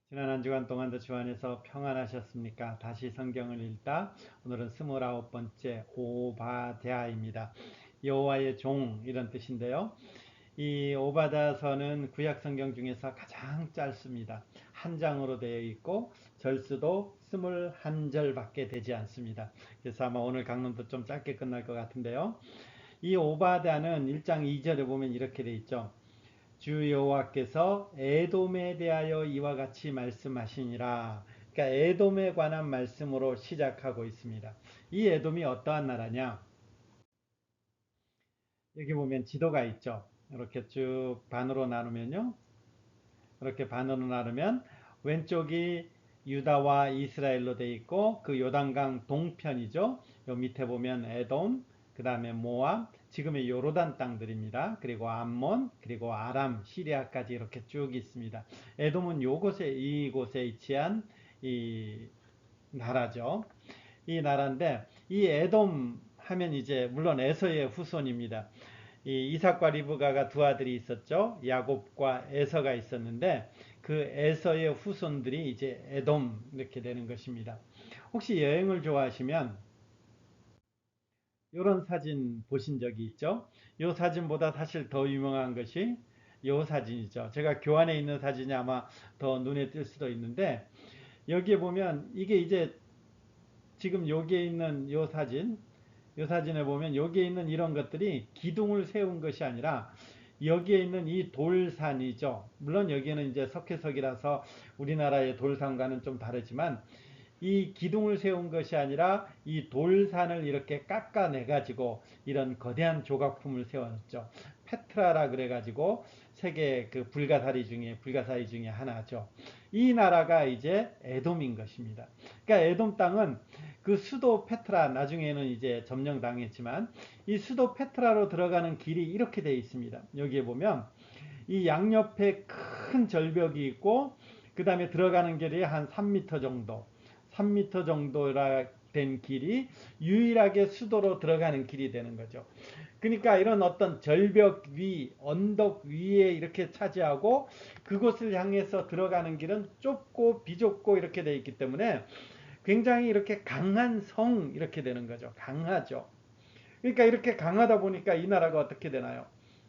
지난 한 주간 동안도 주 안에서 평안하셨습니까? 다시 성경을 읽다. 오늘은 29번째 오바댜입니다. 여호와의 종 이런 뜻인데요. 이 오바댜서는 구약 성경 중에서 가장 짧습니다. 한 장으로 되어 있고 절수도 21절밖에 되지 않습니다. 그래서 아마 오늘 강론도 좀 짧게 끝날 것 같은데요. 이 오바댜는 1장 2절에 보면 이렇게 되어 있죠. 주 여호와께서 에돔에 대하여 이와 같이 말씀하시니라. 그러니까 에돔에 관한 말씀으로 시작하고 있습니다. 이 에돔이 어떠한 나라냐? 여기 보면 지도가 있죠. 이렇게 쭉 반으로 나누면요. 이렇게 반으로 나누면 왼쪽이 유다와 이스라엘로 되어 있고 그 요단강 동편이죠. 요 밑에 보면 에돔, 그 다음에 모압, 지금의 요르단 땅들입니다. 그리고 암몬, 그리고 아람, 시리아까지 이렇게 쭉 있습니다. 에돔은 이곳에 위치한 이 나라죠. 이 나라인데 이 에돔 하면 이제 물론 에서의 후손입니다. 이 이삭과 리브가가 두 아들이 있었죠. 야곱과 에서가 있었는데 그 에서의 후손들이 이제 에돔 이렇게 되는 것입니다. 혹시 여행을 좋아하시면 이런 사진 보신 적이 있죠? 이 사진보다 사실 더 유명한 것이 이 사진이죠. 제가 교환에 있는 사진이 아마 더 눈에 띌 수도 있는데 여기에 보면 이게 이제 지금 여기에 있는 이 사진에 보면 여기에 있는 이런 것들이 기둥을 세운 것이 아니라 여기에 있는 이 돌산이죠. 물론 여기는 이제 석회석이라서 우리나라의 돌산과는 좀 다르지만 이 기둥을 세운 것이 아니라 이 돌산을 이렇게 깎아내 가지고 이런 거대한 조각품을 세웠죠. 페트라라 그래 가지고 세계 그 불가사리 중에 하나죠. 이 나라가 이제 에돔인 것입니다. 그러니까 에돔 땅은 그 수도 페트라 나중에는 이제 점령당했지만 이 수도 페트라로 들어가는 길이 이렇게 되어 있습니다. 여기에 보면 이 양옆에 큰 절벽이 있고 그 다음에 들어가는 길이 한 3m 정도 3m 정도라 된 길이 유일하게 수도로 들어가는 길이 되는 거죠. 그러니까 이런 어떤 절벽 위, 언덕 위에 이렇게 차지하고 그곳을 향해서 들어가는 길은 좁고 비좁고 이렇게 되어 있기 때문에 굉장히 이렇게 강한 성 이렇게 되는 거죠. 강하죠. 그러니까 이렇게 강하다 보니까 이 나라가 어떻게 되나요?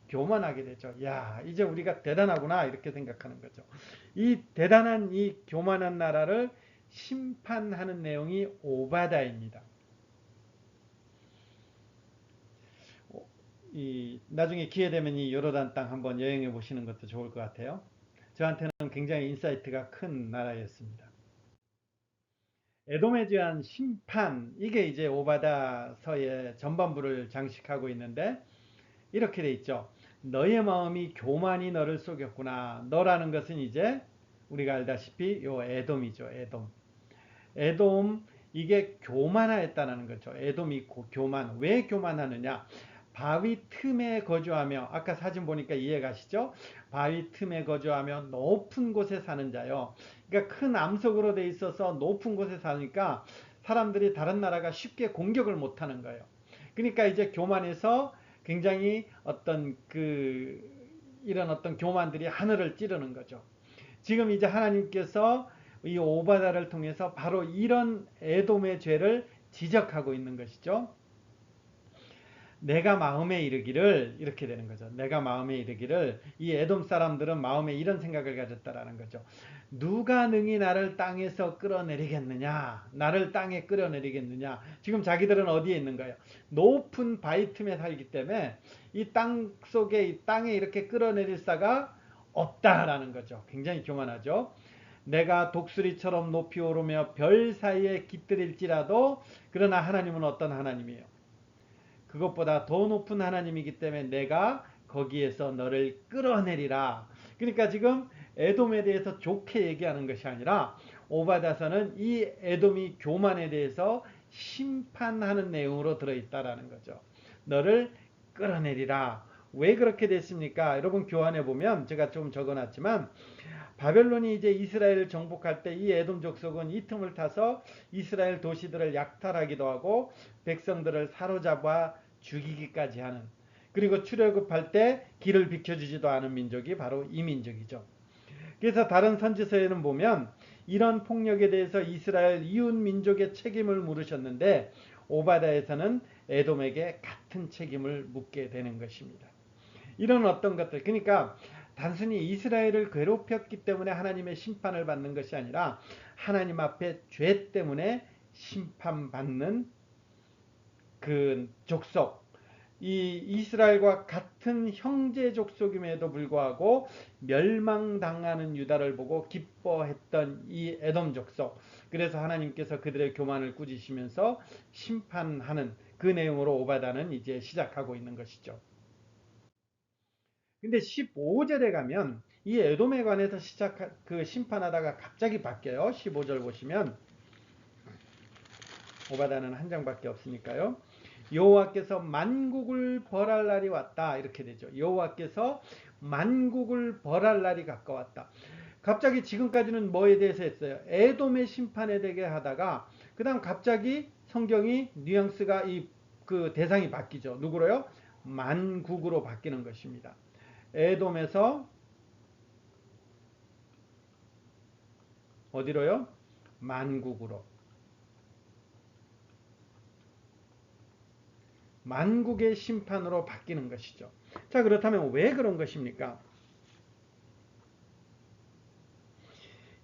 교만하게 되죠. 야, 이제 우리가 대단하구나 이렇게 생각하는 거죠. 이 대단한 이 교만한 나라를 심판하는 내용이 오바다입니다. 이 나중에 기회 되면 이 요르단 땅 한번 여행해 보시는 것도 좋을 것 같아요. 저한테는 굉장히 인사이트가 큰 나라였습니다. 에돔에 대한 심판 이게 이제 오바다서의 전반부를 장식하고 있는데 이렇게 돼 있죠. 너의 마음이 교만이 너를 속였구나. 너라는 것은 이제 우리가 알다시피 요 에돔이죠. 에돔. 에돔 이게 교만하였다는 거죠. 에돔이 교만. 왜 교만하느냐? 바위 틈에 거주하며 아까 사진 보니까 이해가시죠? 바위 틈에 거주하며 높은 곳에 사는 자요. 그러니까 큰 암석으로 돼 있어서 높은 곳에 사니까 사람들이 다른 나라가 쉽게 공격을 못 하는 거예요. 그러니까 이제 교만해서 굉장히 어떤 이런 어떤 교만들이 하늘을 찌르는 거죠. 지금 이제 하나님께서 이 오바다를 통해서 바로 이런 에돔의 죄를 지적하고 있는 것이죠. 내가 마음에 이르기를 이렇게 되는 거죠. 내가 마음에 이르기를 이 에돔 사람들은 마음에 이런 생각을 가졌다라는 거죠. 누가 능히 나를 땅에서 끌어내리겠느냐? 나를 땅에 끌어내리겠느냐? 지금 자기들은 어디에 있는 거예요? 높은 바위 틈에 살기 때문에 이 땅 속에 이 땅에 이렇게 끌어내릴 사가 없다라는 거죠. 굉장히 교만하죠. 내가 독수리처럼 높이 오르며 별 사이에 깃들일지라도 그러나 하나님은 어떤 하나님이에요? 그것보다 더 높은 하나님이기 때문에 내가 거기에서 너를 끌어내리라. 그러니까 지금 에돔에 대해서 좋게 얘기하는 것이 아니라 오바다서는 이 에돔이 교만에 대해서 심판하는 내용으로 들어있다라는 거죠. 너를 끌어내리라. 왜 그렇게 됐습니까? 여러분 교환해 보면 제가 좀 적어놨지만 바벨론이 이제 이스라엘을 정복할 때 이 에돔 족속은 이 틈을 타서 이스라엘 도시들을 약탈하기도 하고 백성들을 사로잡아 죽이기까지 하는, 그리고 출애굽할 때 길을 비켜주지도 않은 민족이 바로 이 민족이죠. 그래서 다른 선지서에는 보면 이런 폭력에 대해서 이스라엘 이웃 민족의 책임을 물으셨는데 오바다에서는 에돔에게 같은 책임을 묻게 되는 것입니다. 이런 어떤 것들, 그러니까 단순히 이스라엘을 괴롭혔기 때문에 하나님의 심판을 받는 것이 아니라 하나님 앞에 죄 때문에 심판받는 그 족속, 이 이스라엘과 같은 형제 족속임에도 불구하고 멸망당하는 유다를 보고 기뻐했던 이 에돔 족속, 그래서 하나님께서 그들의 교만을 꾸짖으시면서 심판하는 그 내용으로 오바다는 이제 시작하고 있는 것이죠. 근데 15절에 가면 이 에돔에 관해서 그 심판하다가 갑자기 바뀌어요. 15절 보시면 오바다는 한 장밖에 없으니까요. 여호와께서 만국을 벌할 날이 왔다 이렇게 되죠. 여호와께서 만국을 벌할 날이 가까웠다. 갑자기 지금까지는 뭐에 대해서 했어요? 에돔의 심판에 대게 하다가 그 다음 갑자기 성경이 뉘앙스가 그 대상이 바뀌죠. 누구로요? 만국으로 바뀌는 것입니다. 에돔에서 어디로요? 만국으로. 만국의 심판으로 바뀌는 것이죠. 자, 그렇다면 왜 그런 것입니까?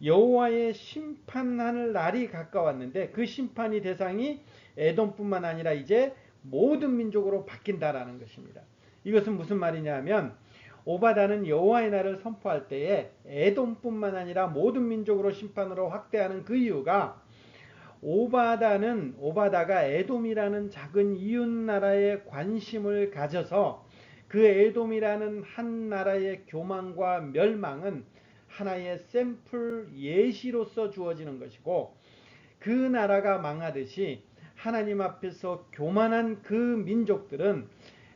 여호와의 심판할 날이 가까웠는데 그 심판이 대상이 에돔뿐만 아니라 이제 모든 민족으로 바뀐다라는 것입니다. 이것은 무슨 말이냐 하면 오바다는 여호와의 날을 선포할 때에 에돔뿐만 아니라 모든 민족으로 심판으로 확대하는 그 이유가 오바다가 에돔이라는 작은 이웃 나라에 관심을 가져서 그 에돔이라는 한 나라의 교만과 멸망은 하나의 샘플 예시로서 주어지는 것이고, 그 나라가 망하듯이 하나님 앞에서 교만한 그 민족들은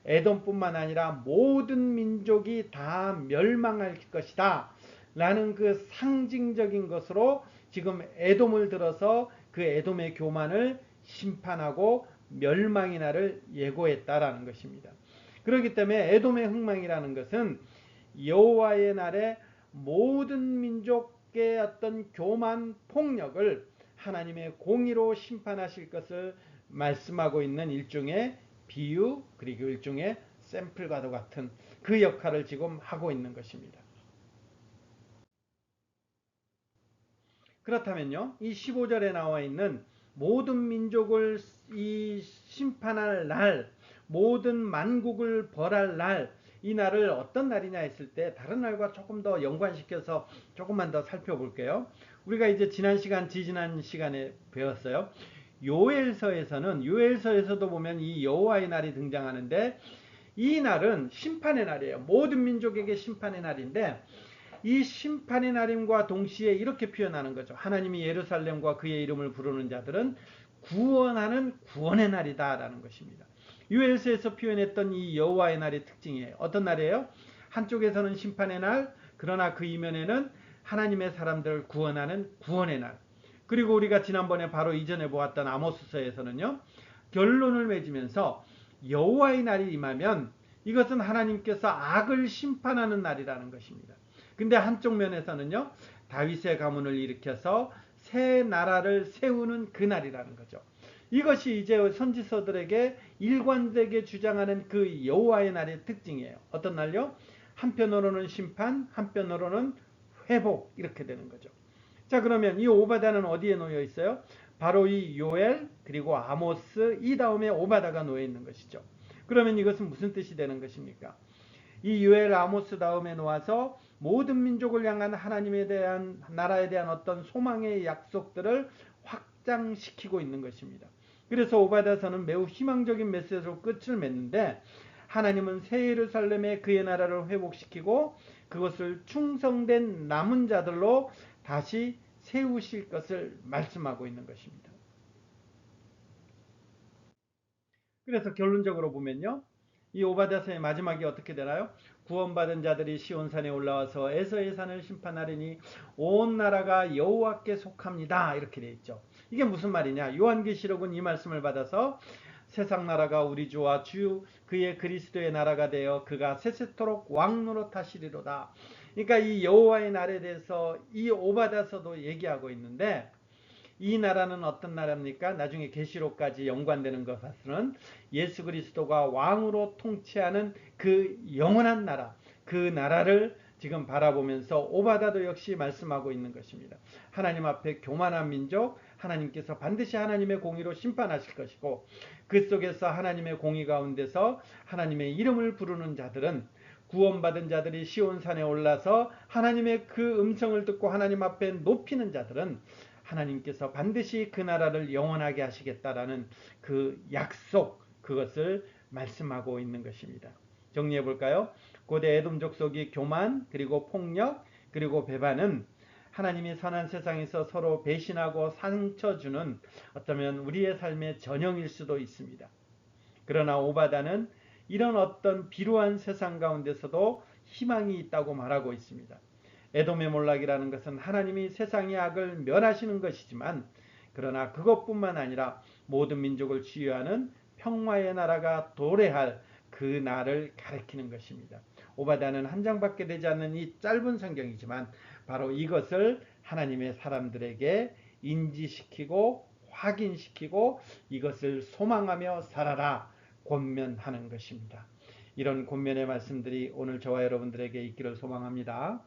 에돔뿐만 아니라 모든 민족이 다 멸망할 것이다 라는 그 상징적인 것으로 지금 에돔을 들어서 그 에돔의 교만을 심판하고 멸망의 날을 예고했다라는 것입니다. 그렇기 때문에 에돔의 흥망이라는 것은 여호와의 날에 모든 민족의 어떤 교만 폭력을 하나님의 공의로 심판하실 것을 말씀하고 있는 일종의 비유, 그리고 일종의 샘플과도 같은 그 역할을 지금 하고 있는 것입니다. 그렇다면요, 이 15절에 나와 있는 모든 민족을 이 심판할 날, 모든 만국을 벌할 날, 이 날을 어떤 날이냐 했을 때 다른 날과 조금 더 연관시켜서 조금만 더 살펴볼게요. 우리가 이제 지지난 시간에 배웠어요. 요엘서에서도 보면 이 여호와의 날이 등장하는데 이 날은 심판의 날이에요. 모든 민족에게 심판의 날인데 이 심판의 날임과 동시에 이렇게 표현하는 거죠. 하나님이 예루살렘과 그의 이름을 부르는 자들은 구원하는 구원의 날이다라는 것입니다. 요엘서에서 표현했던 이 여호와의 날의 특징이에요. 어떤 날이에요? 한쪽에서는 심판의 날, 그러나 그 이면에는 하나님의 사람들을 구원하는 구원의 날. 그리고 우리가 지난번에 바로 이전에 보았던 아모스서에서는요, 결론을 맺으면서 여호와의 날이 임하면 이것은 하나님께서 악을 심판하는 날이라는 것입니다. 근데 한쪽 면에서는요, 다윗의 가문을 일으켜서 새 나라를 세우는 그 날이라는 거죠. 이것이 이제 선지서들에게 일관되게 주장하는 그 여호와의 날의 특징이에요. 어떤 날요? 한편으로는 심판, 한편으로는 회복, 이렇게 되는 거죠. 자, 그러면 이 오바다는 어디에 놓여 있어요? 바로 이 요엘, 그리고 아모스, 이 다음에 오바다가 놓여 있는 것이죠. 그러면 이것은 무슨 뜻이 되는 것입니까? 이 요엘, 아모스 다음에 놓아서 모든 민족을 향한 하나님에 대한, 나라에 대한 어떤 소망의 약속들을 확장시키고 있는 것입니다. 그래서 오바다서는 매우 희망적인 메시지로 끝을 맺는데, 하나님은 새 예루살렘에 그의 나라를 회복시키고 그것을 충성된 남은 자들로 다시 세우실 것을 말씀하고 있는 것입니다. 그래서 결론적으로 보면요, 이 오바다서의 마지막이 어떻게 되나요? 구원받은 자들이 시온산에 올라와서 에서의 산을 심판하리니 온 나라가 여호와께 속합니다. 이렇게 되어 있죠. 이게 무슨 말이냐? 요한계시록은 이 말씀을 받아서 세상 나라가 우리 주와 주 그의 그리스도의 나라가 되어 그가 세세토록 왕노릇 하시리로다. 그러니까 이 여호와의 날에 대해서 이 오바다서도 얘기하고 있는데, 이 나라는 어떤 나라입니까? 나중에 계시록까지 연관되는 것은 예수 그리스도가 왕으로 통치하는 그 영원한 나라, 그 나라를 지금 바라보면서 오바다도 역시 말씀하고 있는 것입니다. 하나님 앞에 교만한 민족, 하나님께서 반드시 하나님의 공의로 심판하실 것이고, 그 속에서 하나님의 공의 가운데서 하나님의 이름을 부르는 자들은, 구원받은 자들이 시온산에 올라서 하나님의 그 음성을 듣고 하나님 앞에 높이는 자들은 하나님께서 반드시 그 나라를 영원하게 하시겠다라는 그 약속, 그것을 말씀하고 있는 것입니다. 정리해 볼까요? 고대 에돔 족속이 교만, 그리고 폭력, 그리고 배반은 하나님이 선한 세상에서 서로 배신하고 상처 주는, 어쩌면 우리의 삶의 전형일 수도 있습니다. 그러나 오바다는 이런 어떤 비루한 세상 가운데서도 희망이 있다고 말하고 있습니다. 에돔의 몰락이라는 것은 하나님이 세상의 악을 멸하시는 것이지만, 그러나 그것뿐만 아니라 모든 민족을 치유하는 평화의 나라가 도래할 그 날을 가리키는 것입니다. 오바다는 한 장밖에 되지 않는 이 짧은 성경이지만 바로 이것을 하나님의 사람들에게 인지시키고 확인시키고 이것을 소망하며 살아라 권면하는 것입니다. 이런 권면의 말씀들이 오늘 저와 여러분들에게 있기를 소망합니다.